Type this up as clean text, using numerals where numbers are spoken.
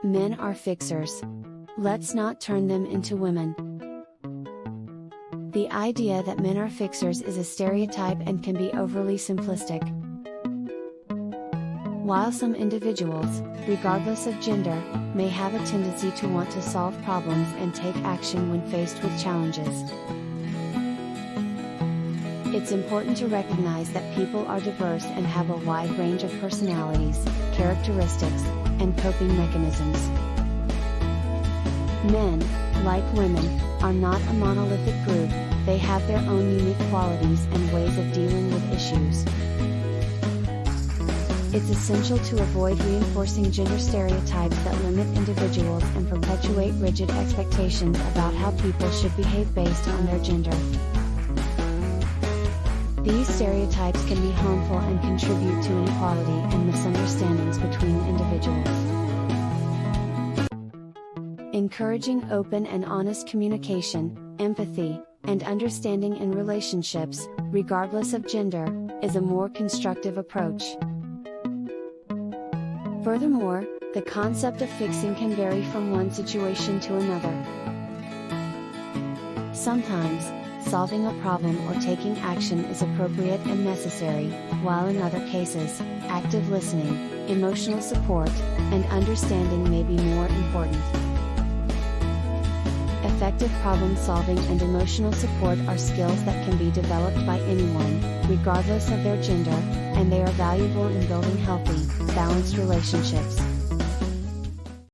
Men are fixers. Let's not turn them into women. The idea that men are fixers is a stereotype and can be overly simplistic. While some individuals, regardless of gender, may have a tendency to want to solve problems and take action when faced with challenges, it's important to recognize that people are diverse and have a wide range of personalities, characteristics, and coping mechanisms. Men, like women, are not a monolithic group. They have their own unique qualities and ways of dealing with issues. It's essential to avoid reinforcing gender stereotypes that limit individuals and perpetuate rigid expectations about how people should behave based on their gender. These stereotypes can be harmful and contribute to inequality and misunderstandings between individuals. Encouraging open and honest communication, empathy, and understanding in relationships, regardless of gender, is a more constructive approach. Furthermore, the concept of fixing can vary from one situation to another. Sometimes, solving a problem or taking action is appropriate and necessary, while in other cases, active listening, emotional support, and understanding may be more important. Effective problem solving and emotional support are skills that can be developed by anyone, regardless of their gender, and they are valuable in building healthy, balanced relationships.